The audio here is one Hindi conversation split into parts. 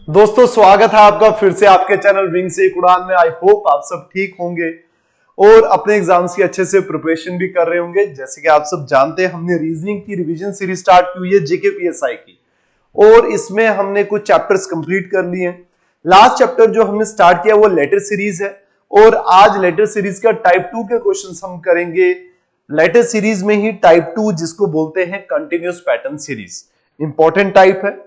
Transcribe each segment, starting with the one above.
दोस्तों स्वागत है आपका फिर से आपके चैनल विंग से एक उड़ान में। आई होप आप सब ठीक होंगे और अपने एग्जाम्स की अच्छे से प्रिपरेशन भी कर रहे होंगे। जैसे कि आप सब जानते हैं हमने रीजनिंग की रिवीजन सीरीज स्टार्ट की हुई है जीके पीएसआई की, और इसमें हमने कुछ चैप्टर्स कंप्लीट कर लिए हैं। लास्ट चैप्टर जो हमने स्टार्ट किया वो लेटर सीरीज है, और आज लेटर सीरीज का टाइप 2 के क्वेश्चंस हम करेंगे। लेटर सीरीज में ही टाइप 2 जिसको बोलते हैं continuous pattern series, important type है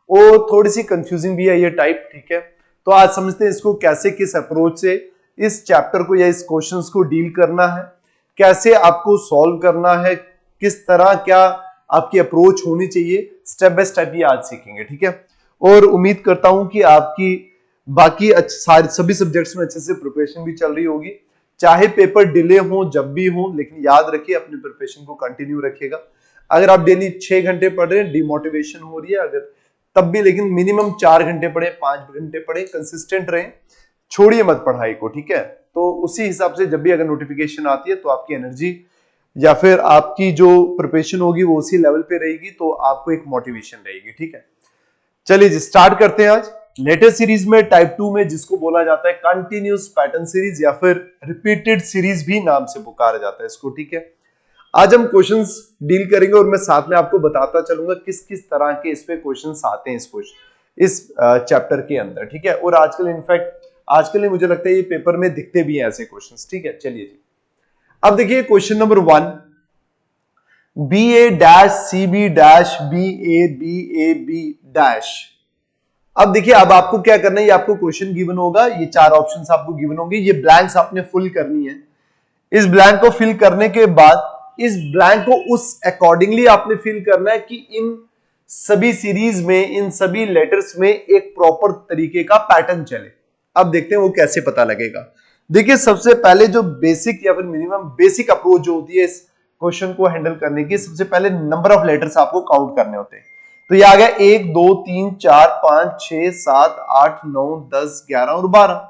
और थोड़ी सी कंफ्यूजिंग भी है ये टाइप। ठीक है, तो आज समझते हैं इसको कैसे, किस अप्रोच से इस चैप्टर को या इस क्वेश्चंस को डील करना है, कैसे आपको सॉल्व करना है, किस तरह क्या आपकी अप्रोच होनी चाहिए, स्टेप बाय स्टेप ये आज सीखेंगे। ठीक है, और उम्मीद करता हूं कि आपकी बाकी सभी सब्जेक्ट्स में अच्छे से प्रिपरेशन भी चल रही होगी, चाहे पेपर डिले हो जब भी हो, लेकिन याद रखिए अपनी प्रिपरेशन को कंटिन्यू रखिएगा। अगर आप डेली 6 घंटे पढ़ रहे हैं, डिमोटिवेशन हो रही है अगर, तब भी लेकिन मिनिमम 4 घंटे पढ़े, 5 घंटे पढ़े, कंसिस्टेंट रहे, छोड़िए मत पढ़ाई को। ठीक है, तो उसी हिसाब से जब भी अगर नोटिफिकेशन आती है तो आपकी एनर्जी या फिर आपकी जो प्रिपरेशन होगी वो उसी लेवल पे रहेगी, तो आपको एक मोटिवेशन रहेगी। ठीक है, चलिए जी स्टार्ट करते हैं आज लेटर सीरीज में टाइप 2 में, जिसको बोला जाता है कंटिन्यूअस पैटर्न सीरीज या फिर रिपीटेड सीरीज भी नाम से पुकारा जाता है इसको। ठीक है, आज हम क्वेश्चंस डील करेंगे और मैं साथ में आपको बताता चलूंगा किस किस तरह के इस पे क्वेश्चंस आते हैं इस चैप्टर के अंदर। ठीक है, और आजकल इनफैक्ट आजकल मुझे लगता है ये पेपर में दिखते भी हैं ऐसे क्वेश्चंस। ठीक है, चलिए जी अब देखिए question number 1, B A dash C B dash B A B dash. अब देखिए, अब आपको क्या करना है, ये आपको क्वेश्चन गिवन होगा, ये 4 ऑप्शंस आपको गिवन होंगे, ये ब्लैंक्स आपने फिल करनी है। इस ब्लैंक को फिल करने के बाद इस ब्लैंक को उस अकॉर्डिंगली आपने फिल करना है कि इन सभी सीरीज में, इन सभी लेटर्स में एक प्रॉपर तरीके का पैटर्न चले। अब देखते हैं वो कैसे पता लगेगा। देखिए सबसे पहले जो बेसिक या फिर मिनिमम बेसिक अप्रोच जो होती है इस क्वेश्चन को हैंडल करने की, सबसे पहले नंबर ऑफ लेटर्स आपको काउंट करने होते हैं। तो ये आ गया 1 2 3 4 5 6 7 8 9 10 11 और 12।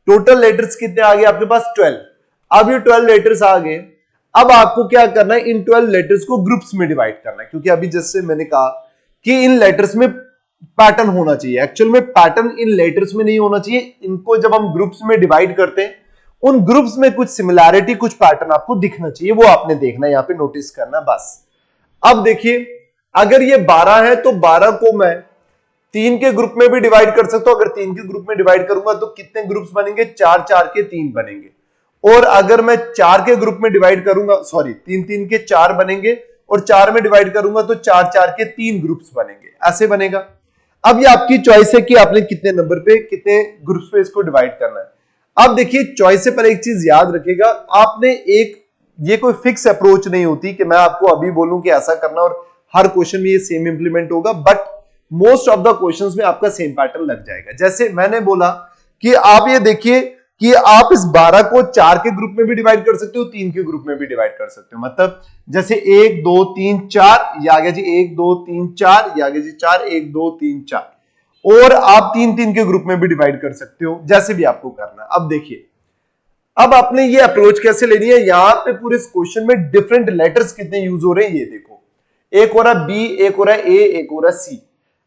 टोटल लेटर्स कितने आ गए आपके पास? 12। अब ये 12 लेटर्स आ गए, अब आपको क्या करना है, इन 12 लेटर्स को ग्रुप्स में डिवाइड करना है, क्योंकि अभी जैसे मैंने कहा कि इन लेटर्स में पैटर्न होना चाहिए। एक्चुअल में पैटर्न इन लेटर्स में नहीं होना चाहिए, इनको जब हम ग्रुप्स में डिवाइड करते हैं उन ग्रुप्स में कुछ सिमिलैरिटी, कुछ पैटर्न आपको दिखना चाहिए, वो आपने देखना है, यहां पे नोटिस करना बस। अब देखिए अगर ये 12 है तो 12 को मैं 3 के ग्रुप में भी डिवाइड कर सकता हूं। अगर 3 के ग्रुप में डिवाइड करूंगा तो कितने ग्रुप्स बनेंगे? 4 4 के 3 बनेंगे। और अगर मैं 4 के ग्रुप में डिवाइड करूंगा, सॉरी 3 3 के 4 बनेंगे, और 4 में डिवाइड करूंगा तो 4 4 के 3 ग्रुप्स बनेंगे, ऐसे बनेगा। अब ये आपकी चॉइस है कि आपने कितने नंबर पे, कितने ग्रुप्स पे इसको डिवाइड करना है। अब देखिए चॉइस से पहले एक चीज याद रखिएगा, आपने ये कोई फिक्स अप्रोच नहीं होती कि मैं आपको अभी बोलूं कि ऐसा करना और हर क्वेश्चन में ये सेम इंप्लीमेंट होगा, but most of the questions में आपका सेम पैटर्न लग जाएगा। जैसे मैंने बोला कि आप ये देखिए कि आप इस 12 को 4 के ग्रुप में भी डिवाइड कर सकते हो, 3 के ग्रुप में भी डिवाइड कर सकते हो। मतलब जैसे 1 2 3 4, ये आ गया जी 1 2 3 4, ये आ गया जी 4 1 2 3 4, और आप 3 3 के ग्रुप में भी डिवाइड कर सकते हो, जैसे भी आपको करना है। अब देखिए, अब आपने ये अप्रोच कैसे लेनी है, यहां पे पूरे क्वेश्चन में डिफरेंट लेटर्स कितने यूज हो रहे हैं ये देखो। एक हो रहा बी, एक हो रहा ए, एक हो रहा सी।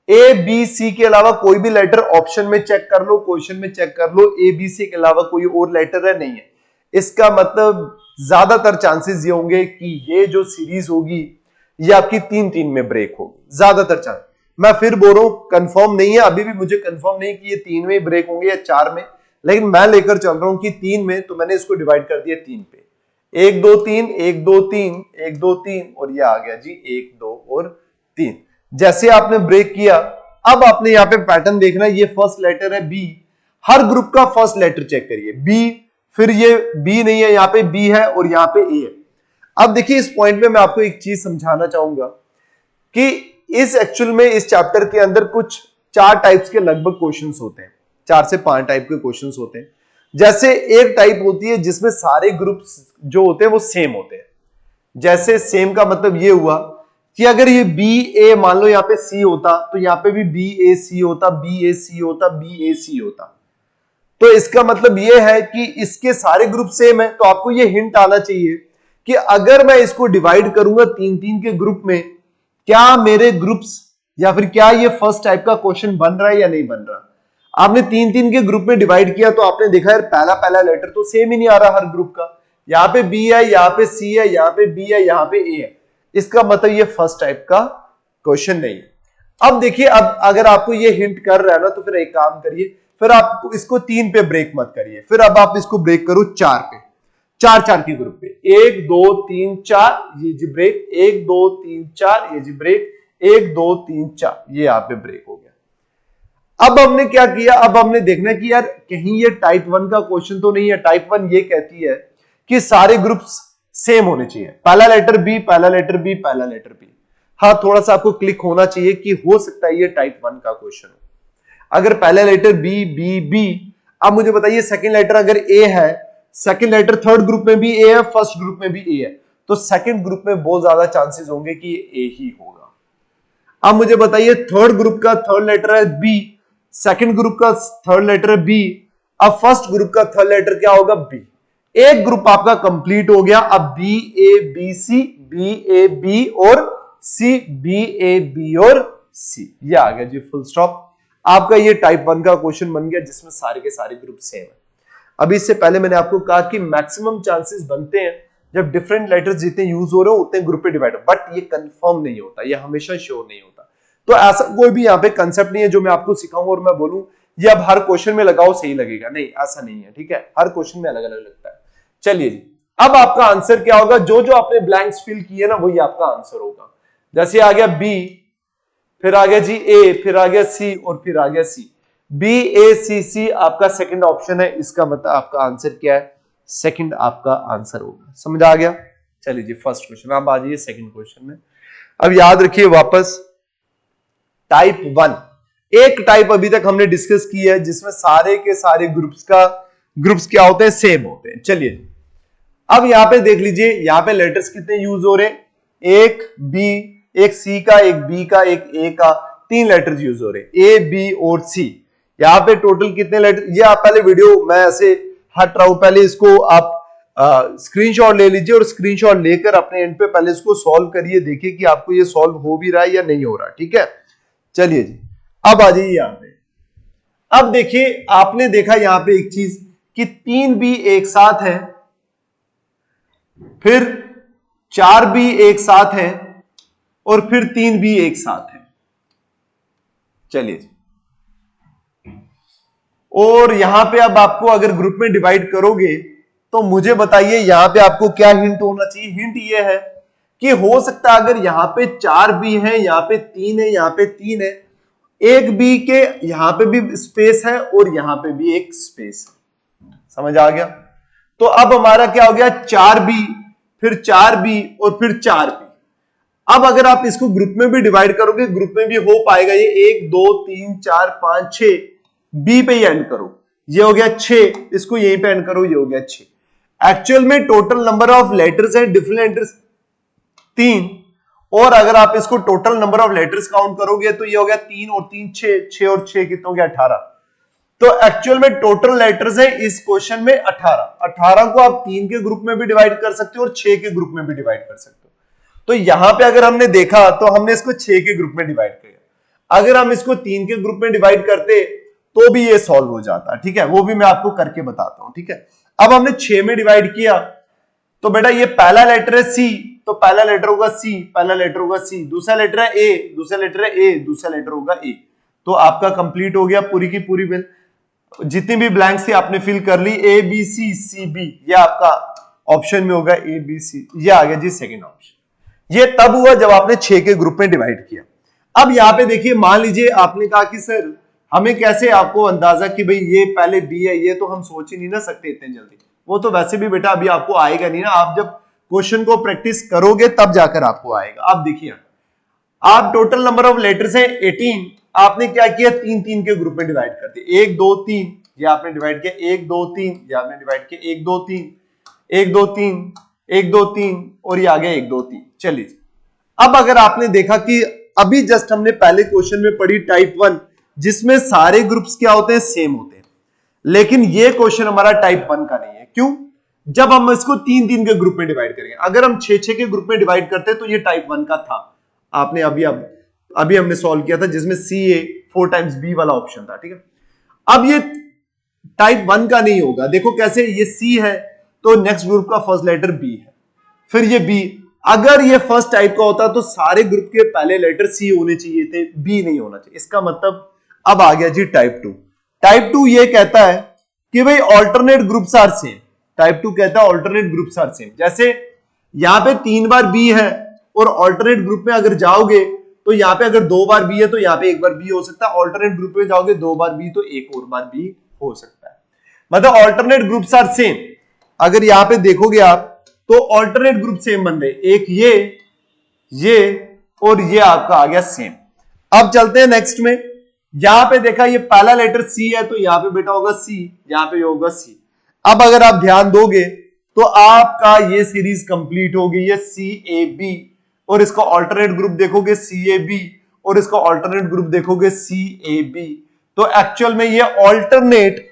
ए बी सी के अलावा कोई भी लेटर ऑप्शन में चेक कर लो, क्वेश्चन में चेक कर लो, ए बी सी के अलावा कोई और लेटर है? नहीं है। इसका मतलब ज्यादातर चांसेस ये होंगे कि ये जो सीरीज होगी ये आपकी 3 3 में ब्रेक होगी, ज्यादातर चांस। मैं फिर बोल रहा हूं, कंफर्म नहीं है, अभी भी मुझे कंफर्म नहीं कि ये 3 में ब्रेक होंगे या 4 में, लेकिन मैं लेकर चल रहा हूं कि 3 में, तो मैंने इसको डिवाइड कर दिया 3 पे। 1 2 3 1 2 3 1 2 3, और ये आ गया जी 1 2 और 3। जैसे आपने ब्रेक किया, अब आपने यहां पे पैटर्न देखना है, ये फर्स्ट लेटर है बी, हर ग्रुप का फर्स्ट लेटर चेक करिए बी, फिर ये बी नहीं है, यहां पे बी है और यहां पे ए है। अब देखिए इस पॉइंट में मैं आपको एक चीज समझाना चाहूंगा कि इस एक्चुअल में इस चैप्टर के अंदर कुछ 4 टाइप्स के लगभग क्वेश्चंस होते हैं, 4 से 5 टाइप के क्वेश्चंस होते हैं। जैसे एक टाइप होती है जिसमें सारे ग्रुप्स जो होते हैं वो सेम होते हैं। जैसे सेम का मतलब ये हुआ कि अगर ये बी ए मान लो यहाँ पे सी होता, तो यहाँ पे भी बी ए सी होता, बी ए सी होता, बी ए सी होता। तो इसका मतलब ये है कि इसके सारे ग्रुप सेम है, तो आपको ये हिंट आना चाहिए कि अगर मैं इसको डिवाइड करूंगा 3 3 के ग्रुप में, क्या मेरे ग्रुप्स या फिर क्या ये फर्स्ट टाइप का क्वेश्चन बन रहा है या नहीं बन रहा। आपने 3-3 के ग्रुप में डिवाइड किया तो आपने देखा यार पहला लेटर तो सेम ही नहीं आ रहा हर ग्रुप का। यहाँ पे बी है, यहाँ पे सी है, यहाँ पे बी है, यहाँ पे ए है। इसका मतलब ये फर्स्ट टाइप का क्वेश्चन नहीं है। अब देखिए, अब अगर आपको ये हिंट कर रहा है ना तो फिर एक काम करिए, फिर आप इसको 3 पे ब्रेक मत करिए, फिर अब आप इसको ब्रेक करो 4 पे, 4 के ग्रुप पे, 1 2 3 4 ये जी ब्रेक, 1 2 3 4 ये जी ब्रेक, 1 2 3 4 ये यहाँ पे ब्रेक हो गया। अब हमने क्या किया, अब हमने देखना कि यार कहीं ये टाइप 1 का क्वेश्चन तो नहीं है। टाइप 1 ये कहती है कि सारे ग्रुप्स सेम होने चाहिए, पहला लेटर बी, पहला लेटर बी, पहला लेटर बी। हाँ, थोड़ा सा आपको क्लिक होना चाहिए कि हो सकता है ये टाइप 1 का क्वेश्चन हो। अगर पहला लेटर बी बी बी, अब मुझे बताइए सेकंड लेटर अगर ए है, सेकंड लेटर थर्ड ग्रुप में भी ए है, फर्स्ट ग्रुप में भी ए है, तो सेकंड ग्रुप में बहुत ज्यादा चांसेस होंगे कि ये ए ही होगा। अब मुझे बताइए थर्ड ग्रुप का थर्ड लेटर है बी, सेकंड ग्रुप का थर्ड लेटर है बी, अब फर्स्ट ग्रुप का थर्ड लेटर क्या होगा, बी। एक ग्रुप आपका कंप्लीट हो गया। अब B A B C, B A B और सी, बी ए बी और सी, ये आ गया जी फुल स्टॉप। आपका ये टाइप 1 का क्वेश्चन बन गया जिसमें सारे के सारे ग्रुप सेम है। अभी इससे पहले मैंने आपको कहा कि मैक्सिमम चांसेस बनते हैं जब डिफरेंट लेटर्स जितने यूज हो रहे हो उतने ग्रुप पे डिवाइड हो, बट ये कंफर्म नहीं होता, ये हमेशा श्योर नहीं होता। तो ऐसा कोई भी यहाँ पे कंसेप्ट नहीं है जो मैं आपको सिखाऊंगा और मैं बोलूं ये अब हर क्वेश्चन में लगाओ सही लगेगा, नहीं ऐसा नहीं है, ठीक है। हर क्वेश्चन में अलग अलग लगता है। चलिए जी, अब आपका आंसर क्या होगा, जो जो आपने ब्लैंक्स फिल किए ना वही आपका आंसर होगा। जैसे आ गया बी, फिर आ गया जी ए, फिर आ गया सी और फिर आ गया सी। बी ए सी सी आपका सेकंड ऑप्शन है, इसका मतलब आपका आंसर क्या है, सेकंड आपका आंसर होगा। समझ आ गया। चलिए जी फर्स्ट क्वेश्चन, आप आ जाइए सेकंड क्वेश्चन में। अब याद रखिए वापस, टाइप 1 एक टाइप अभी तक हमने डिस्कस की है जिसमें सारे के सारे ग्रुप्स क्या होते हैं, सेम होते हैं। चलिए अब यहां पे देख लीजिए, यहां पे लेटर्स कितने यूज हो रहे हैं, एक बी, एक सी का, एक बी का, एक ए का, 3 लेटर्स यूज हो रहे हैं, ए बी और सी। यहां पे टोटल कितने लेटर, ये आप पहले वीडियो मैं ऐसे हट रहा हूं, पहले इसको आप स्क्रीनशॉट ले लीजिए और स्क्रीनशॉट लेकर अपने एंड पे पहले इसको सॉल्व करिए, देखिए कि आपको ये सॉल्व हो भी रहा है या नहीं हो रहा, ठीक है। चलिए जी अब आ जाइए यहां पे। अब देखिए आपने देखा यहां पे एक चीज कि 3 बी एक साथ है, फिर 4 बी एक साथ है और फिर 3 बी एक साथ है। चलिए जी, और यहां पे अब आपको अगर ग्रुप में डिवाइड करोगे तो मुझे बताइए यहां पे आपको क्या हिंट होना चाहिए। हिंट ये है कि हो सकता है अगर यहां पे 4 बी है, यहां पे 3 है, यहां पे 3 है, एक बी के यहां पे भी स्पेस है और यहां पे भी एक स्पेस है। समझ आ गया। तो अब हमारा क्या हो गया, 4 बी, फिर 4 बी और फिर 4 बी। अब अगर आप इसको ग्रुप में भी डिवाइड करोगे, ग्रुप में भी हो पाएगा ये, 1 2 3 4 5 6, बी पे ही एंड करो, ये हो गया 6, इसको यहीं पे एंड करो, ये हो गया 6। एक्चुअल में टोटल नंबर ऑफ लेटर्स है, डिफरेंट लेटर्स 3, और अगर आप इसको total number of letters count करोगे तो ये हो गया 3 और 3 6, 6 और 6 कितना हो गया 18। तो एक्चुअल में टोटल लेटर्स है इस क्वेश्चन में 18 को आप 3 के ग्रुप में भी डिवाइड कर सकते हो और 6 के ग्रुप में भी डिवाइड कर सकते हो। तो यहां पे अगर हमने देखा तो हमने इसको 6 के ग्रुप में डिवाइड किया, अगर हम इसको 3 के ग्रुप में डिवाइड करते तो भी ये सॉल्व हो जाता, ठीक है, वो भी मैं आपको करके बताता हूं, ठीक है। अब हमने 6 में डिवाइड किया तो बेटा ये पहला लेटर है सी, तो पहला लेटर होगा सी, पहला लेटर होगा सी, दूसरा लेटर है ए, दूसरा लेटर है ए, दूसरा लेटर होगा ए। तो आपका कंप्लीट हो गया पूरी की पूरी बिल, जितनी भी ब्लैंक्स थी आपने फिल कर ली, ए बी सी सी बी, ये आपका ऑप्शन में होगा ए बी सी, ये आ गया जी सेकंड ऑप्शन। ये तब हुआ जब आपने 6 के ग्रुप में डिवाइड किया। अब यहां पे देखिए, मान लीजिए आपने कहा कि सर हमें कैसे आपको अंदाजा कि भाई ये पहले बी है, ये तो हम सोच ही नहीं ना सकते इतने जल्दी, वो तो वैसे भी बेटा अभी आपको आएगा नहीं ना, आप जब क्वेश्चन को प्रैक्टिस करोगे तब जाकर आपको आएगा। आप देखिए, आप टोटल नंबर ऑफ लेटर्स है 18, आपने क्या किया 3 के ग्रुप में डिवाइड कर दिया, 1 2 3 ये आपने डिवाइड किया, 1 2 3 ये आपने डिवाइड किया, 1 2 3 1 2 3 1 2 3 और ये आ गया 1 2 3। चलिए अब अगर आपने देखा कि अभी जस्ट हमने पहले क्वेश्चन में पढ़ी टाइप 1 जिसमें सारे ग्रुप्स क्या होते हैं, सेम होते हैं, लेकिन ये क्वेश्चन हमारा टाइप 1 का नहीं है। क्यों? जब हम इसको 3 के ग्रुप में डिवाइड करेंगे, अगर हम 6 के ग्रुप में डिवाइड करते तो ये टाइप 1 का था। आपने अभी हमने सॉल्व किया था जिसमें सी ए 4 टाइम्स बी वाला ऑप्शन था, ठीक है। अब ये टाइप 1 का नहीं होगा, देखो कैसे, ये सी है तो नेक्स्ट ग्रुप का फर्स्ट लेटर बी है, फिर ये बी। अगर ये फर्स्ट टाइप का होता तो सारे ग्रुप के पहले लेटर सी होने चाहिए थे, बी नहीं होना चाहिए। इसका मतलब अब आ गया जी टाइप 2। टाइप 2 ये कहता है कि भाई alternate groups are same. Type 2 कहता है ऑल्टरनेट ग्रुप्स आर सेम। जैसे यहां पे 3 बार बी है और ऑल्टरनेट ग्रुप में अगर जाओगे तो यहां पे अगर 2 बार बी है तो यहां पे 1 बार बी हो सकता है। ऑल्टरनेट ग्रुप में जाओगे 2 बार बी तो 1 और बार बी हो सकता है। मतलब ऑल्टरनेट ग्रुप्स आर सेम। अगर यहां पे देखोगे आप तो ऑल्टरनेट ग्रुप सेम बन रहे, एक ये और ये आपका आ गया सेम। अब चलते हैं नेक्स्ट में। यहां पे देखा ये पहला लेटर सी है तो यहां पे बेटा होगा सी, यहां पे होगा सी। अब अगर आप ध्यान दोगे तो आपका ये सीरीज कंप्लीट होगी, ये सी ए बी, और इसका ऑल्टरनेट ग्रुप देखोगे सी ए बी, और इसका ऑल्टरनेट ग्रुप देखोगे सी ए बी। तो एक्चुअल में ये ऑल्टरनेट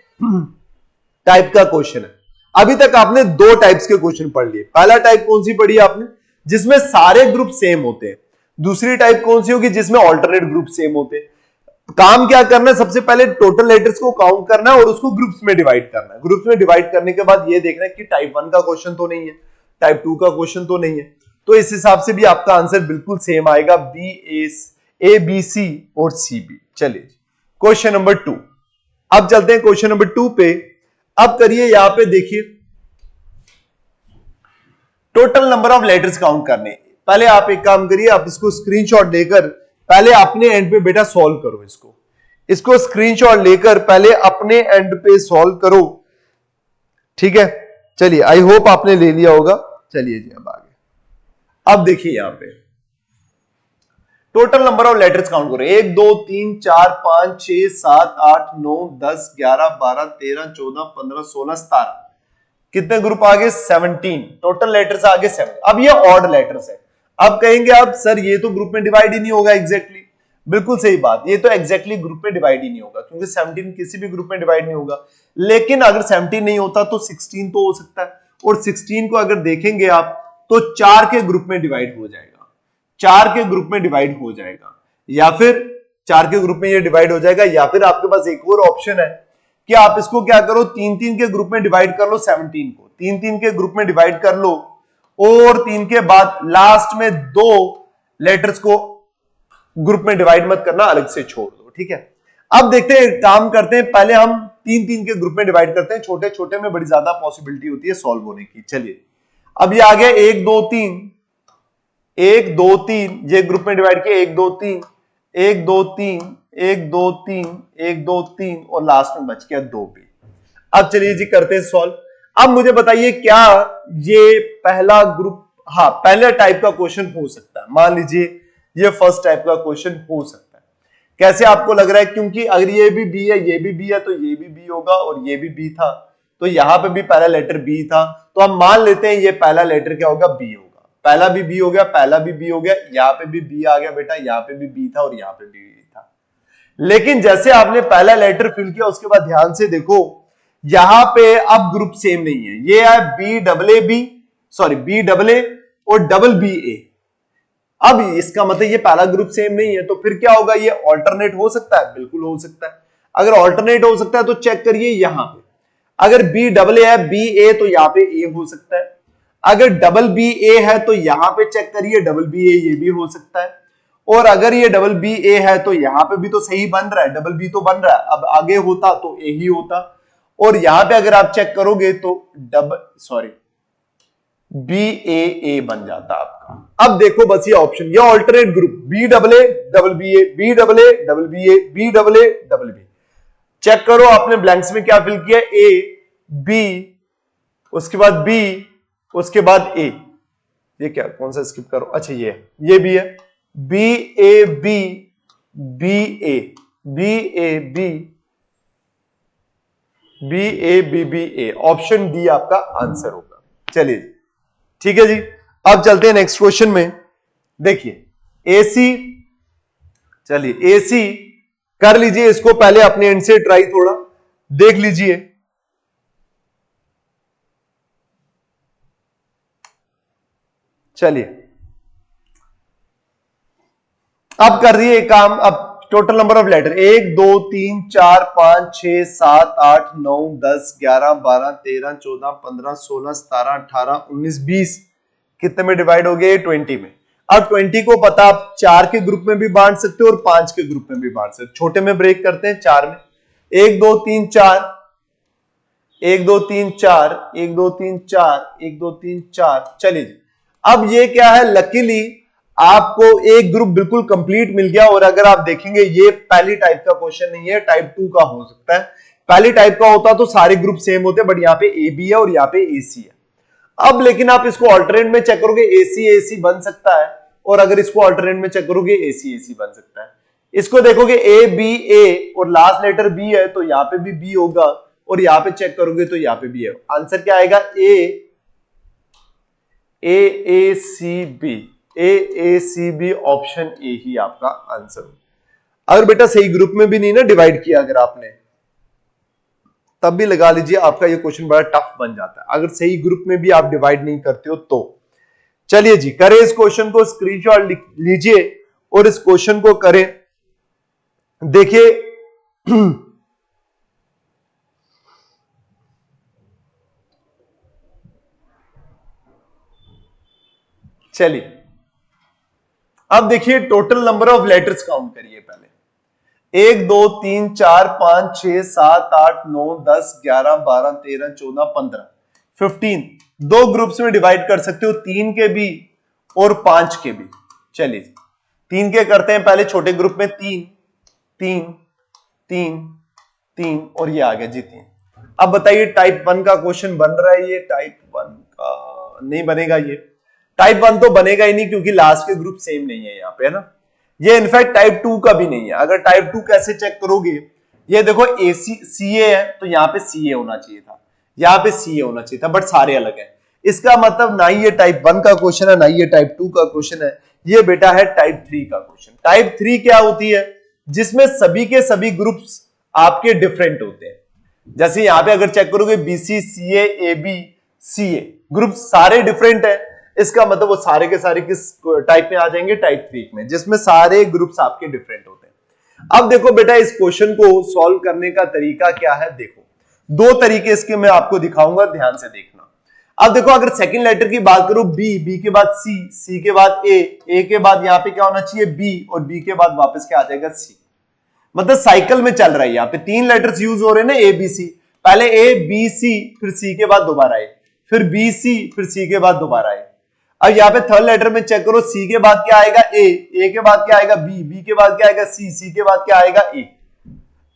टाइप का क्वेश्चन है। अभी तक आपने 2 टाइप्स के क्वेश्चन पढ़ लिए। पहला टाइप कौन सी पढ़ी आपने, जिसमें सारे ग्रुप सेम होते हैं। दूसरी टाइप कौन सी होगी, जिसमें ऑल्टरनेट ग्रुप सेम होते हैं। काम क्या करना है, सबसे पहले टोटल लेटर्स को काउंट करना है और उसको ग्रुप्स में डिवाइड करना है। ग्रुप्स में डिवाइड करने के बाद ये देखना है कि टाइप 1 का क्वेश्चन तो नहीं है, टाइप 2 का क्वेश्चन तो नहीं है। तो इस हिसाब से भी आपका आंसर बिल्कुल सेम आएगा, बी ए बी सी और सी बी। चलिए क्वेश्चन नंबर 2। अब चलते हैं क्वेश्चन नंबर 2 पे। अब करिए, यहां पे देखिए total number of letters count करने। पहले आप एक काम करिए, आप इसको स्क्रीनशॉट लेकर पहले अपने एंड पे बेटा सॉल्व करो। इसको स्क्रीनशॉट लेकर पहले अपने एंड पे सॉल्व करो, ठीक है। चलिए, आई होप आपने ले लिया होगा। चलिए जी, अब आगे। अब देखिए यहां पे total number of letters count करो। 1 2 3 4 5 6 7 8 9 10 11 12 13 14 15 16 17। कितने ग्रुप आ गए, 17। टोटल लेटर्स आ गए 7। अब ये ऑड लेटर्स है। अब कहेंगे आप सर ये तो ग्रुप में डिवाइड ही नहीं होगा। एग्जैक्टली, बिल्कुल सही बात, ये तो एग्जैक्टली ग्रुप में डिवाइड ही नहीं होगा, क्योंकि 17 किसी भी ग्रुप में डिवाइड नहीं होगा। लेकिन अगर 17 नहीं होता तो 16 तो हो सकता है, और 16 को अगर देखेंगे आप तो 4 के ग्रुप में डिवाइड हो जाएगा। 4 के ग्रुप में डिवाइड हो जाएगा, या फिर 4 के ग्रुप में ये डिवाइड हो जाएगा, या फिर आपके पास एक और ऑप्शन है कि आप इसको क्या करो, 3-3 के ग्रुप में डिवाइड कर लो। 17 को 3-3 के ग्रुप में डिवाइड कर लो, और 3 के बाद लास्ट में 2 लेटर्स को ग्रुप में डिवाइड मत करना, अलग से छोड़ दो, ठीक है। अब देखते हैं, काम करते हैं, पहले हम 3-3 के ग्रुप में डिवाइड करते हैं। छोटे छोटे में बड़ी ज्यादा पॉसिबिलिटी होती है सॉल्व होने की। चलिए, अब ये आ गया 1 2 3, 1 2 3, ये ग्रुप में डिवाइड किया 1 2 3, 1 2 3, 1 2 3, 1 2 3, और लास्ट में बच गया 2 भी। अब चलिए जी करते हैं सॉल्व। अब मुझे बताइए, क्या ये पहला ग्रुप, हाँ पहले टाइप का क्वेश्चन हो सकता है। मान लीजिए ये फर्स्ट टाइप का क्वेश्चन हो सकता है। कैसे आपको लग रहा है, क्योंकि अगर ये भी बी है, ये भी बी है, तो ये भी बी होगा, और ये भी बी था, तो यहां पे भी पहला लेटर बी था, तो हम मान लेते हैं ये पहला लेटर क्या होगा, बी होगा। पहला भी बी हो गया, पहला भी बी हो गया, यहाँ पे भी बी आ गया बेटा, यहाँ पे भी बी था और यहाँ पे भी बी था। लेकिन जैसे आपने पहला लेटर फिल किया, उसके बाद ध्यान से देखो, यहां पे अब ग्रुप सेम नहीं है। ये है B double A B, sorry B double A और डबल बी ए। अब इसका मतलब ये पहला ग्रुप सेम नहीं है, तो फिर क्या होगा, ये ऑल्टरनेट हो सकता है, बिल्कुल हो सकता है। अगर ऑल्टरनेट हो सकता है तो चेक करिए यहां पे, अगर बी डबल ए है बी ए, तो यहां पे ए हो सकता है। अगर डबल बी ए है तो यहां पे चेक करिए डबल बी ए, ये भी हो सकता है। और अगर ये डबल बी ए है तो यहां पे भी तो सही बन रहा है, डबल बी तो बन रहा है। अब आगे होता तो ए ही होता, और यहां पे अगर आप चेक करोगे तो बी ए बन जाता आपका। अब देखो बस ये ऑप्शन, ये alternate group B double A double B A, B double A double B A, B double A double B. Check करो आपने ब्लैंक्स में क्या फिल किया, ए बी, उसके बाद बी, उसके बाद ए। ये क्या, कौन सा स्किप करो, अच्छा ये भी है, B A B, B A B A B, B A B B A. Option D आपका आंसर होगा। चलिए ठीक है जी, अब चलते हैं नेक्स्ट क्वेश्चन में। देखिए एसी, चलिए एसी कर लीजिए, इसको पहले अपने एंड से ट्राई थोड़ा देख लीजिए। चलिए अब कर रही है काम, अब टोटल नंबर ऑफ लेटर 1 2 3 4 5 6 7 8 9 10 11 12 13 14 15 16 17 18 19 20 कितने में डिवाइड हो गए? 20 में। अब 20 को पता आप 4 के ग्रुप में भी बांट सकते हो और 5 के ग्रुप में भी बांट सकते हो। छोटे में ब्रेक करते हैं, 4 में 1 2 3 4 1 2 3 4 1 2 3 4 1 2 3 4। चलिए जी, अब ये क्या है, लकीली आपको एक ग्रुप बिल्कुल कंप्लीट मिल गया। और अगर आप देखेंगे ये पहली टाइप का क्वेश्चन नहीं है, टाइप 2 का हो सकता है। पहली टाइप का होता तो सारे ग्रुप सेम होते, बट यहाँ पे ए बी है और यहाँ पे ए सी है। अब लेकिन आप इसको ऑल्टरनेट में चेक करोगे, ए सी बन सकता है, और अगर इसको ऑल्टरनेट में चेक करोगे ए सी बन सकता है। इसको देखोगे ए बी ए और लास्ट लेटर बी है, तो यहाँ पे भी बी होगा, और यहाँ पे चेक करोगे तो यहाँ पे भी है। आंसर क्या आएगा? ए सी बी, ऑप्शन ए ही आपका आंसर। अगर बेटा सही ग्रुप में भी नहीं ना डिवाइड किया अगर आपने, तब भी लगा लीजिए आपका ये क्वेश्चन बड़ा टफ बन जाता है, अगर सही ग्रुप में भी आप डिवाइड नहीं करते हो तो। चलिए जी, करें इस क्वेश्चन को, स्क्रीनशॉट लीजिए और इस क्वेश्चन को करें। देखिए चलिए अब देखिए total number of letters count करिए पहले। 1 2 3 4 5 6 7 8 9 10 11 12 13 14 15 15 दो ग्रुप्स में डिवाइड कर सकते हो, 3 के भी और 5 के भी। चलिए 3 के करते हैं पहले, छोटे ग्रुप में 3 3 3 3 और ये आ गया जी 3। अब बताइए टाइप 1 का क्वेश्चन बन रहा है? ये टाइप 1 का नहीं बनेगा, ये टाइप 1 तो बनेगा ही नहीं क्योंकि लास्ट के ग्रुप सेम नहीं है यहाँ पे, है ना। ये इनफैक्ट टाइप 2 का भी नहीं है। अगर टाइप 2 कैसे चेक करोगे, ये देखो ए सी ए है तो यहाँ पे सी ए होना चाहिए था, यहाँ पे सी ए होना चाहिए था, बट सारे अलग है। इसका मतलब ना ही ये टाइप 1 का क्वेश्चन है, ना ही ये टाइप 2 का क्वेश्चन है, ये बेटा है टाइप 3 का क्वेश्चन। टाइप 3 क्या होती है? जिसमें सभी के सभी ग्रुप्स आपके डिफरेंट होते हैं। जैसे यहाँ पे अगर चेक करोगे BC C A B C A, group सारे डिफरेंट है, इसका मतलब वो सारे के सारे किस टाइप में आ जाएंगे? टाइप 3 में, जिसमें सारे ग्रुप्स आपके डिफरेंट होते हैं। अब देखो बेटा इस क्वेश्चन को सॉल्व करने का तरीका क्या है, देखो दो तरीके इसके मैं आपको दिखाऊंगा, ध्यान से देखना। अब देखो अगर सेकंड लेटर की बात करो, बी के बाद सी के बाद ए के बाद यहाँ पे क्या होना चाहिए? बी, और बी के बाद वापस क्या आ जाएगा? सी। मतलब साइकिल में चल रहा है, यहाँ पे 3 लेटर्स यूज हो रहे हैं ना, ए बी सी। पहले ए बी सी, फिर सी के बाद दोबारा ए, फिर बी सी, फिर सी के बाद दोबारा ए। अब यहाँ पे थर्ड लेटर में चेक करो, सी के बाद क्या आएगा? ए के बाद क्या आएगा? बी के बाद क्या आएगा? सी के बाद क्या आएगा? ए।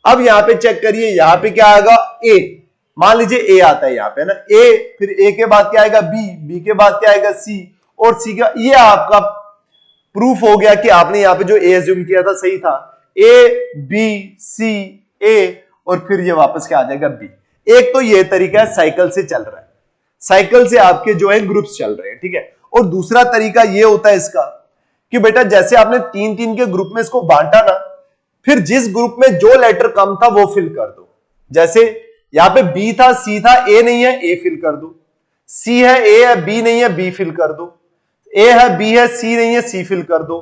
अब यहाँ पे चेक करिए, यहाँ पे क्या आएगा? ए। मान लीजिए ए आता है यहाँ पे ना, ए, फिर ए के बाद क्या आएगा? बी के बाद क्या आएगा? सी, और सी का, ये आपका प्रूफ हो गया कि आपने यहाँ पे जो ए एज्यूम किया था सही था। ए बी सी ए, और फिर ये वापस क्या आ जाएगा? बी। एक तो ये तरीका है, साइकिल से चल रहा है, साइकिल से आपके जो है ग्रुप्स चल रहे हैं, ठीक है। और दूसरा तरीका ये होता है इसका कि बेटा जैसे आपने 3-3 के ग्रुप में इसको बांटा ना, फिर जिस ग्रुप में जो लेटर कम था वो फिल कर दो। जैसे यहां पे बी था, सी था, ए नहीं है, ए फिल कर दो। सी है, ए है, बी नहीं है, बी फिल कर दो। ए है, बी है, सी नहीं है, सी फिल कर दो।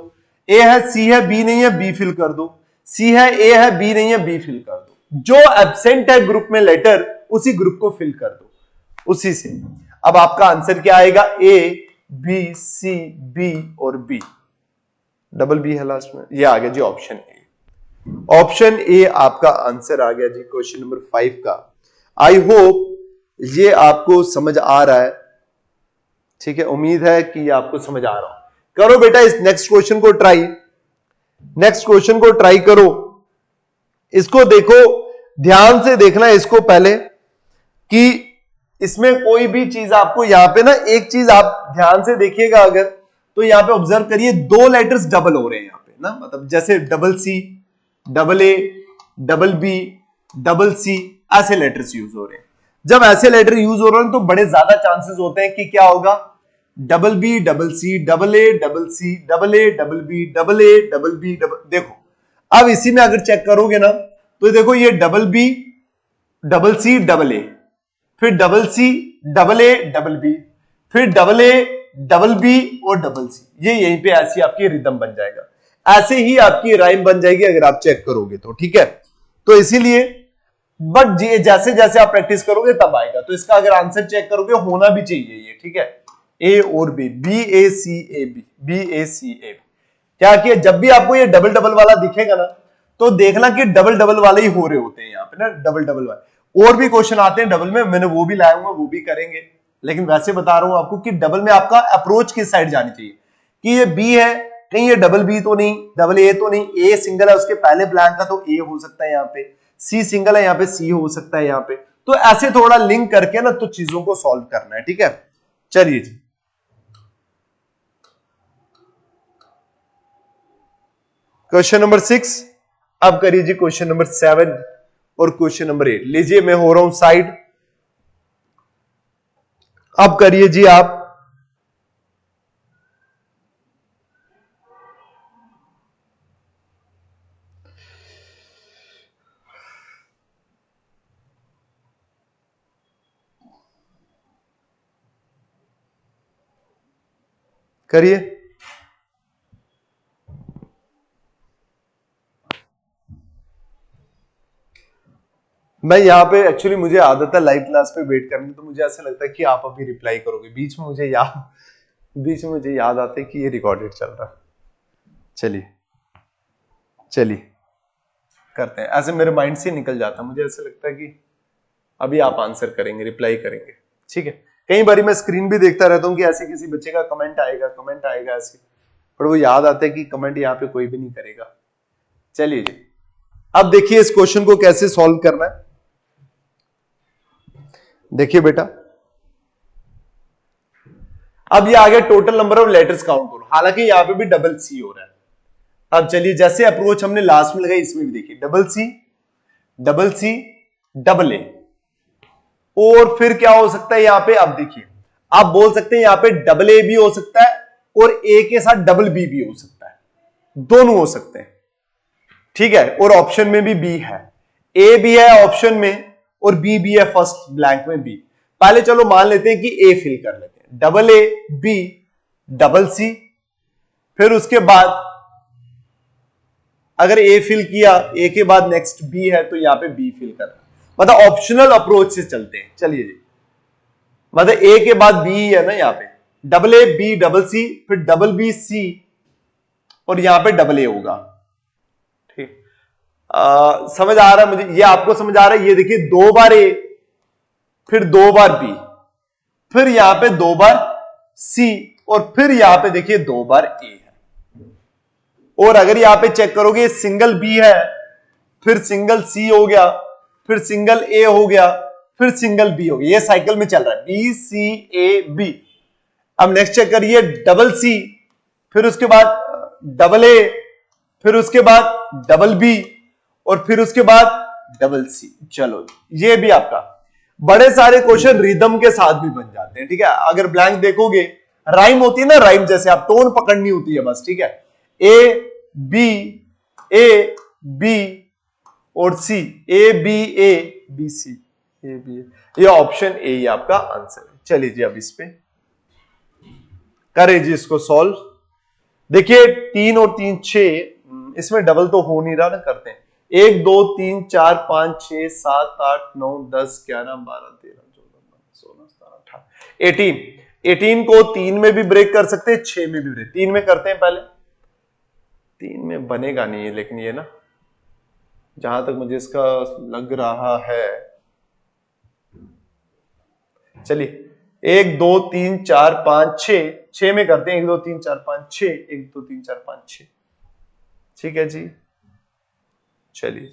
ए है, सी है, बी नहीं है, बी फिल कर दो। सी है, ए है, बी नहीं है, बी फिल कर दो। जो एब्सेंट है ग्रुप में लेटर, उसी ग्रुप को फिल कर दो उसी से। अब आपका आंसर क्या आएगा? ए बी सी बी और बी, डबल बी है लास्ट में, ये आ गया जी ऑप्शन ए। ऑप्शन ए आपका आंसर आ गया जी क्वेश्चन नंबर 5 का। आई होप ये आपको समझ आ रहा है, ठीक है, उम्मीद है कि ये आपको समझ आ रहा हो। करो बेटा इस नेक्स्ट क्वेश्चन को ट्राई, नेक्स्ट क्वेश्चन को ट्राई करो। इसको देखो, ध्यान से देखना है इसको पहले कि इसमें कोई भी चीज आपको यहां पे ना, एक चीज आप ध्यान से देखिएगा अगर, तो यहां पे ऑब्जर्व करिए 2 लेटर्स डबल हो रहे हैं यहां पे ना, मतलब जैसे double C, double A, double B, double C, ऐसे लेटर्स यूज हो रहे हैं। जब ऐसे लेटर यूज हो रहे हैं तो बड़े ज्यादा चांसेस होते हैं कि क्या होगा? Double B, double C, double A, double C, double A, double B, double A, double B, double. देखो अब इसी में अगर चेक करोगे ना, तो देखो ये double B, double C, double A, फिर double C, double A, double B, फिर डबल ए, डबल बी और डबल सी। ये यहीं पे ऐसी आपकी रिदम बन जाएगा। ऐसे ही आपकी राइम बन जाएगी अगर आप चेक करोगे तो, ठीक है। तो इसीलिए बट जैसे जैसे आप प्रैक्टिस करोगे तब आएगा। तो इसका अगर आंसर चेक करोगे होना भी चाहिए ये, ठीक है, ए और B, B A C A B, B A C A B. क्या किया, जब भी आपको ये डबल डबल वाला दिखेगा ना तो देखना कि डबल डबल वाले ही हो रहे होते हैं यहाँ पे ना, डबल डबल वाले। और भी क्वेश्चन आते हैं डबल में, मैंने वो भी लाया हूँ, वो भी करेंगे, लेकिन वैसे बता रहा हूं आपको कि डबल में आपका अप्रोच किस साइड जानी चाहिए, कि ये बी है, कहीं ये डबल बी तो नहीं, डबल ए तो नहीं, ए सिंगल है उसके पहले ब्लैंक का तो ए हो सकता है यहाँ पे, सी सिंगल है यहाँ पे सी हो सकता है यहाँ पे। तो ऐसे थोड़ा लिंक करके ना तो चीजों को सॉल्व करना है, ठीक है। चलिए जी, क्वेश्चन नंबर 6। अब करिए जी क्वेश्चन नंबर 7 और क्वेश्चन नंबर 8। लीजिए मैं हो रहा हूं साइड, अब करिए जी आप। करिए, मैं यहाँ पे एक्चुअली मुझे आदत है लाइव क्लास पे वेट करने की, तो मुझे ऐसा लगता है कि आप अभी रिप्लाई करोगे। बीच में मुझे याद आता है कि ये रिकॉर्डेड चल रहा है। चलिए चलिए करते हैं, ऐसे मेरे माइंड से निकल जाता है, मुझे ऐसा लगता है कि अभी आप आंसर करेंगे, रिप्लाई करेंगे, ठीक है। कई बार मैं स्क्रीन भी देखता रहता हूँ कि ऐसे किसी बच्चे का कमेंट आएगा ऐसे, पर वो याद आता है कि कमेंट यहाँ पे कोई भी नहीं करेगा। चलिए जी, अब देखिए इस क्वेश्चन को कैसे सॉल्व करना है। देखिए बेटा, अब ये आ गया total number of letters count करो, हालांकि यहां पे भी डबल सी हो रहा है। अब चलिए जैसे अप्रोच हमने लास्ट में लगाई इसमें भी देखिए, डबल सी डबल ए, और फिर क्या हो सकता है यहां पे, अब देखिए आप बोल सकते हैं यहां पे डबल ए भी हो सकता है और ए के साथ डबल बी भी हो सकता है, दोनों हो सकते हैं, ठीक है। और ऑप्शन में भी बी है, ए भी है ऑप्शन में और बी भी है फर्स्ट ब्लैंक में बी। पहले चलो मान लेते हैं कि ए फिल कर लेते हैं, double A B double C, फिर उसके बाद अगर ए फिल किया, ए के बाद नेक्स्ट बी है तो यहां पे बी फिल करना, मतलब ऑप्शनल अप्रोच से चलते हैं। चलिए जी, मतलब ए के बाद बी है ना, यहां पे double A B double C, फिर डबल बी सी, और यहां पे डबल ए होगा, ठीक। समझ आ रहा है मुझे, ये आपको समझ आ रहा है। ये देखिए दो बार ए, फिर दो बार बी, फिर यहां पे दो बार सी, और फिर यहां पे देखिए दो बार ए है। और अगर यहां पे चेक करोगे सिंगल बी है, फिर सिंगल सी हो गया, फिर सिंगल ए हो गया, फिर सिंगल बी हो गया, ये साइकिल में चल रहा है, बी सी ए बी। अब नेक्स्ट चेक करिए डबल सी, फिर उसके बाद डबल ए, फिर उसके बाद डबल बी, और फिर उसके बाद डबल सी। चलो ये भी आपका, बड़े सारे क्वेश्चन रिदम के साथ भी बन जाते हैं, ठीक है। अगर ब्लैंक देखोगे, राइम होती है ना, राइम जैसे आप टोन पकड़नी होती है बस, ठीक है। ए बी, ए बी और C, A B A B C, A B A, ये ऑप्शन ए ही आपका आंसर है। चलिए जी, अब इस पे करें जी इसको सॉल्व। देखिए 3 और 3 6, इसमें डबल तो हो नहीं रहा ना, करते हैं 1 2 3 4 5 6 7 8 9 10 11 12 13 14 15 16 17 18 18 को 3 में भी ब्रेक कर सकते हैं, 6 में भी ब्रेक। 3 में करते हैं पहले, 3 में बनेगा नहीं है, लेकिन ये ना जहां तक मुझे इसका लग रहा है, चलिए 1 2 3 4 5 6, 6 में करते हैं, 1 2 3 4 5 6, 1 2 3 4 5 6, ठीक है जी। चलिए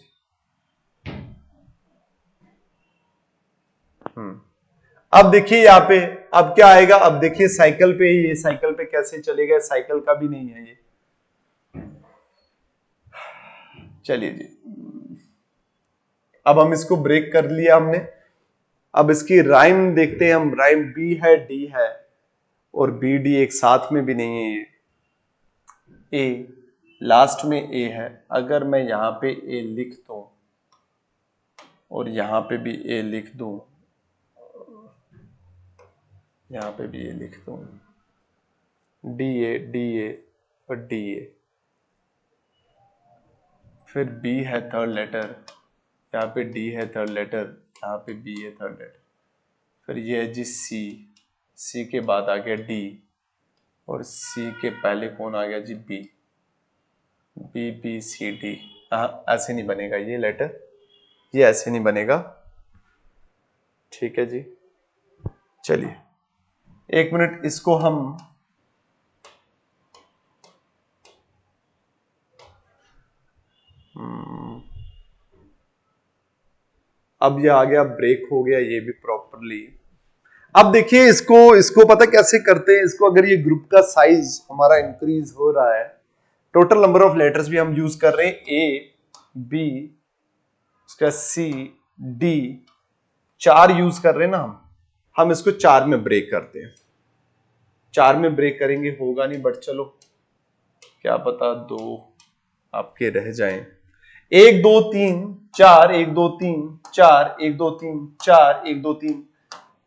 अब देखिए यहाँ पे, अब क्या आएगा, अब देखिए साइकिल पे, ये साइकिल पे कैसे चलेगा, साइकिल का भी नहीं है ये। चलिए जी, अब हम इसको ब्रेक कर लिया हमने। अब इसकी राइम देखते हैं हम, राइम बी है डी है, और बी डी एक साथ में भी नहीं है, ये ए लास्ट में ए है। अगर मैं यहां पे ए लिख दूं और यहां पे भी ए लिख दूं, यहां पे भी ए लिख दूं, डी ए और डी ए, फिर बी है थर्ड लेटर, यहाँ पे डी है थर्ड लेटर, यहाँ पे बी है थर्ड लेटर, फिर ये है जी सी, सी के बाद आ गया डी, और सी के पहले कौन आ गया G B, B B C D. हाँ, ऐसे नहीं बनेगा ये लेटर, ये ऐसे नहीं बनेगा। ठीक है जी, चलिए एक मिनट, इसको हम अब ये आ गया, ब्रेक हो गया ये भी प्रॉपरली। अब देखिए इसको इसको पता कैसे करते हैं इसको, अगर ये ग्रुप का साइज हमारा इंक्रीज हो रहा है, टोटल नंबर ऑफ लेटर्स भी हम यूज कर रहे हैं, ए बी उसका सी डी, 4 यूज कर रहे हैं ना हम इसको 4 में ब्रेक करते हैं। 4 में ब्रेक करेंगे होगा नहीं, बट चलो क्या पता 2 आपके रह जाएं। 1 2 3 4, 1 2 3 4, 1 2 3 4, 1 2 3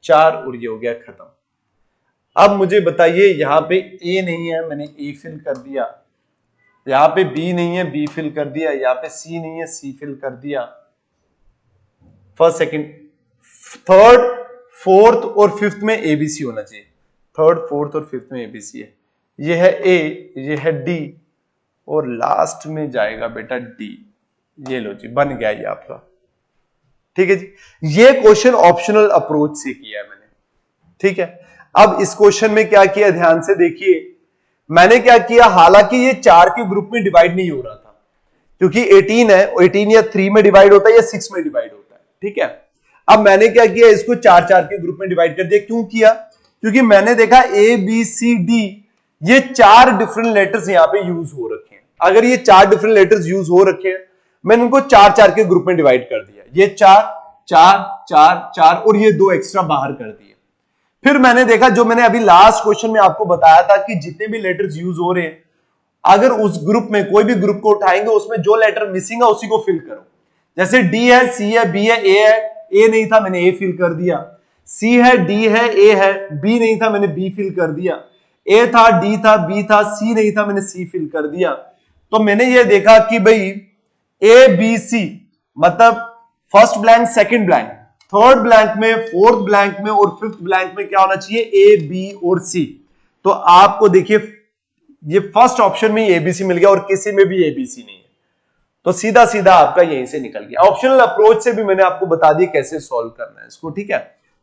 4, और ये हो गया खत्म। अब मुझे बताइए, यहां पे ए नहीं है, मैंने ए फिल कर दिया, यहां पे बी नहीं है, बी फिल कर दिया, यहां पे सी नहीं है, सी फिल कर दिया। फर्स्ट सेकंड थर्ड फोर्थ और फिफ्थ में एबीसी होना चाहिए, थर्ड फोर्थ और फिफ्थ में एबीसी है। ये है ए, ये है डी, और लास्ट में जाएगा बेटा डी। ये लो जी, बन गया ये आपका। ठीक है जी, ये क्वेश्चन ऑप्शनल अप्रोच से किया है मैंने। ठीक है, अब इस क्वेश्चन में क्या किया, ध्यान से देखिए, मैंने क्या किया, हालांकि ये 4 के ग्रुप में डिवाइड नहीं हो रहा था, क्योंकि 18 है, 18 या 3 में डिवाइड होता है या 6 में डिवाइड होता है। ठीक है, अब मैंने क्या किया, इसको 4 के ग्रुप में डिवाइड कर दिया। क्यों किया, क्योंकि मैंने देखा ए बी सी डी, ये 4 डिफरेंट लेटर्स यहां पे यूज हो रखे हैं। अगर ये 4 डिफरेंट लेटर्स यूज हो रखे हैं, मैंने उनको 4 के ग्रुप में डिवाइड कर दिया, ये 4 4 4 4, और ये 2 एक्स्ट्रा बाहर कर दिए। फिर मैंने देखा, जो मैंने अभी लास्ट क्वेश्चन में आपको बताया था कि जितने भी लेटर्स यूज हो रहे हैं, अगर उस ग्रुप में कोई भी ग्रुप को उठाएंगे, उसमें जो लेटर मिसिंग है उसी को फिल करो। जैसे डी है, सी है, बी है, ए है, ए नहीं था मैंने ए फिल कर दिया, सी है, डी है, ए है, बी नहीं था मैंने बी फिल कर दिया, ए था, डी था, बी था, सी नहीं था मैंने सी फिल कर दिया। तो मैंने ये देखा कि भाई ए बी सी मतलब first blank, second blank, third blank में, फोर्थ ब्लैंक में और फिफ्थ ब्लैंक में क्या होना चाहिए, ए बी और सी। तो आपको देखिए ये फर्स्ट ऑप्शन में एबीसी मिल गया और किसी में भी एबीसी नहीं है, तो सीधा सीधा आपका यहीं से निकल गया। ऑप्शनल अप्रोच से भी मैंने आपको बता दिया कैसे सॉल्व करना है इसको। ठीक है,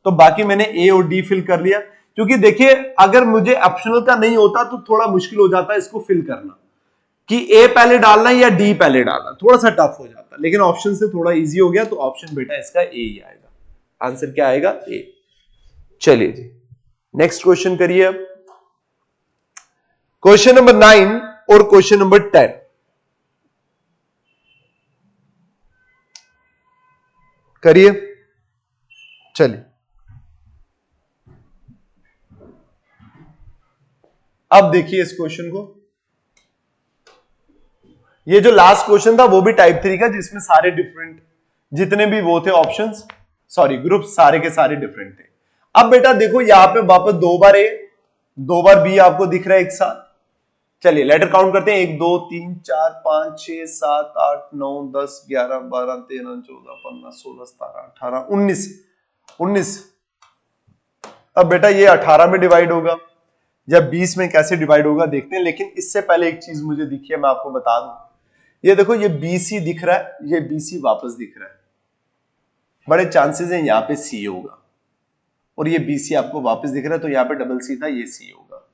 तो बाकी मैंने ए और डी फिल कर लिया, क्योंकि देखिए अगर मुझे ऑप्शनल का नहीं होता तो थोड़ा मुश्किल हो जाता है इसको फिल करना, कि ए पहले डालना या डी पहले डालना, थोड़ा सा टफ हो जाता, लेकिन ऑप्शन से थोड़ा इजी हो गया, तो ऑप्शन बेटा इसका ए ही आएगा। आंसर क्या आएगा, ए। चलिए जी, नेक्स्ट क्वेश्चन करिए अब, क्वेश्चन नंबर 9 और क्वेश्चन नंबर 10। करिए, चलिए। अब देखिए इस क्वेश्चन को, ये जो लास्ट क्वेश्चन था वो भी टाइप 3 का, जिसमें सारे डिफरेंट जितने भी वो थे ऑप्शंस, सॉरी ग्रुप, सारे के सारे डिफरेंट थे। अब बेटा देखो यहां पे वापस 2 बार ए 2 बार बी आपको दिख रहा है एक साथ। चलिए लेटर काउंट करते हैं, 1 2 3 4 5 6 7 8 9 10 11 12 13 14 15 16 17 18 19। अब बेटा ये 18 में डिवाइड होगा या 20 में कैसे डिवाइड होगा देखते हैं, लेकिन इससे पहले एक चीज मुझे दिखी है, मैं आपको बता दूं। ये देखो ये BC दिख रहा है, ये BC वापस दिख रहा है, बड़े चांसेस हैं यहाँ पे C होगा, और ये BC आपको वापस दिख रहा है, तो यहाँ पे डबल C था, ये C होगा।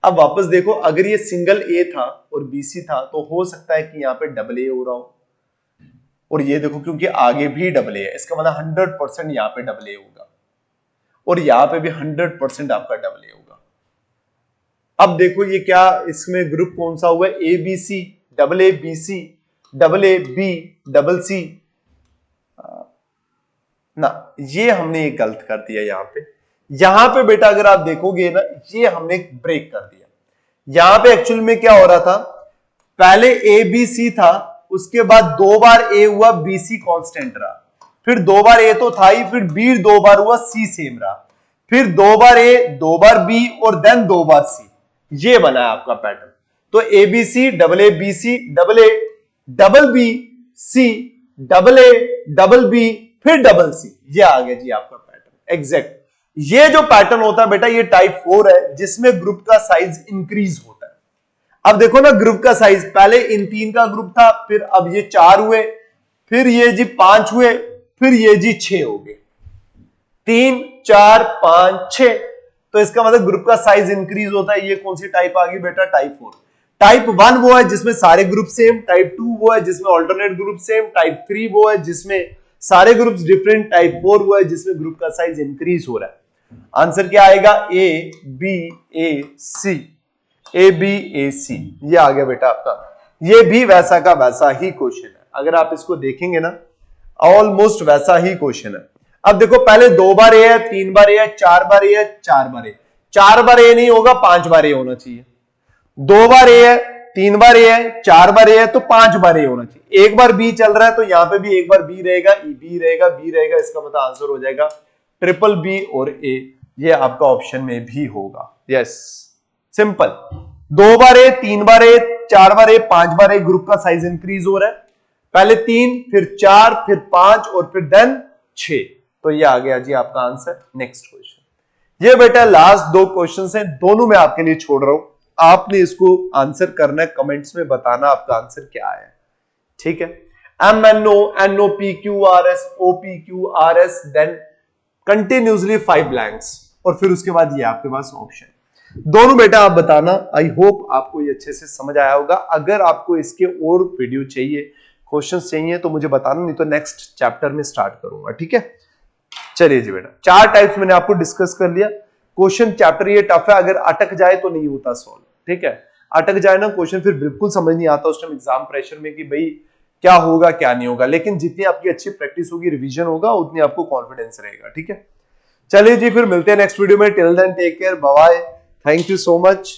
अब वापस देखो, अगर ये सिंगल A था और BC था, तो हो सकता है कि यहाँ पे डबल A हो रहा हो, और ये देखो क्योंकि आगे भी डबल A है, इसका मतलब 100% यहाँ पे डबल A होगा, और यहाँ पे भी 100% आपका डबल A होगा। अब देखो ये क्या, इसमें ग्रुप कौन सा हुआ है, ABC, double A BC, double A B, double C ना, ये हमने एक गलत कर दिया यहां पे बेटा अगर आप देखोगे ना, ये हमने ब्रेक कर दिया। यहां पे एक्चुअल में क्या हो रहा था, पहले ABC था, उसके बाद 2 बार A हुआ, BC कांस्टेंट रहा, फिर 2 बार A तो था ही, फिर B 2 बार हुआ, C सेम रहा, फिर 2 बार A 2 बार B और देन 2 बार C। ये बना है आपका पैटर्न। तो ABC, double A BC, double A double B, C, double A, double B, फिर डबल सी। ये आ गया जी आपका पैटर्न एग्जैक्ट। ये जो पैटर्न होता है बेटा ये टाइप 4 है, जिसमें ग्रुप का साइज इंक्रीज होता है। अब देखो ना ग्रुप का साइज, पहले इन 3 का ग्रुप था, फिर अब ये 4 हुए, फिर ये जी 5 हुए, फिर ये जी 6 हो गए। 3 4 5 6, तो इसका मतलब ग्रुप का साइज इंक्रीज होता है। ये कौन सी टाइप आ गई बेटा? टाइप 4। टाइप 1 वो है जिसमें सारे ग्रुप सेम, टाइप 2 वो है जिसमें ऑल्टरनेट ग्रुप सेम, टाइप 3 वो है जिसमें सारे ग्रुप्स डिफरेंट, टाइप 4 वो है जिसमें ग्रुप का साइज इंक्रीज हो रहा है। आंसर क्या आएगा? A B A C, A B A C. ये आ गया बेटा आपका। ये भी वैसा का वैसा ही क्वेश्चन है, अगर आप इसको देखेंगे ना ऑलमोस्ट वैसा ही क्वेश्चन है। अब देखो पहले 2 बार ए है, 3 बार ए है, 4 बार ए है, 4 बार ए। 4 बार ए नहीं होगा, 5 बार ए होना चाहिए। 2 बार ए है, 3 बार ए है, 4 बार ए है, तो 5 बार ए होना चाहिए। 1 बार बी चल रहा है तो यहां पे भी 1 बार बी रहेगा, बी रहेगा, बी रहेगा। इसका मतलब आंसर हो जाएगा ट्रिपल बी और ए। ये आपका ऑप्शन में भी होगा। Yes, simple. 2 बार ए, 3 बार ए, 4 बार ए, 5 बार ए, ग्रुप का साइज इंक्रीज हो रहा है। पहले 3, फिर 4, फिर 5 और फिर देन 6। तो ये आ गया जी आपका आंसर। Next question. ये बेटा लास्ट 2 क्वेश्चन हैं, दोनों मैं आपके लिए छोड़ रहा हूं। आपने इसको आंसर करना है, कमेंट्स में बताना आपका आंसर क्या है। ठीक है? MNO, NOPQRS, OPQRS, then continuously 5 blanks, और फिर उसके बाद ये आपके पास ऑप्शन। दोनों बेटा आप बताना। आई होप आपको ये अच्छे से समझ आया होगा। अगर आपको इसके और वीडियो चाहिए, क्वेश्चंस चाहिए, तो मुझे बताना, नहीं तो नेक्स्ट चैप्टर में स्टार्ट करूंगा। ठीक है? चलिए जी बेटा, 4 टाइप्स मैंने आपको डिस्कस कर लिया। क्वेश्चन चैप्टर ये टफ है, अगर अटक जाए तो नहीं होता सॉल्व। ठीक है? अटक जाए ना क्वेश्चन, फिर बिल्कुल समझ नहीं आता उस टाइम एग्जाम प्रेशर में कि भाई क्या होगा क्या नहीं होगा। लेकिन जितनी आपकी अच्छी प्रैक्टिस होगी, रिवीजन होगा, उतनी आपको कॉन्फिडेंस रहेगा। ठीक है? चलिए जी, फिर मिलते हैं नेक्स्ट वीडियो में। Till then take care, bye bye, thank you so much.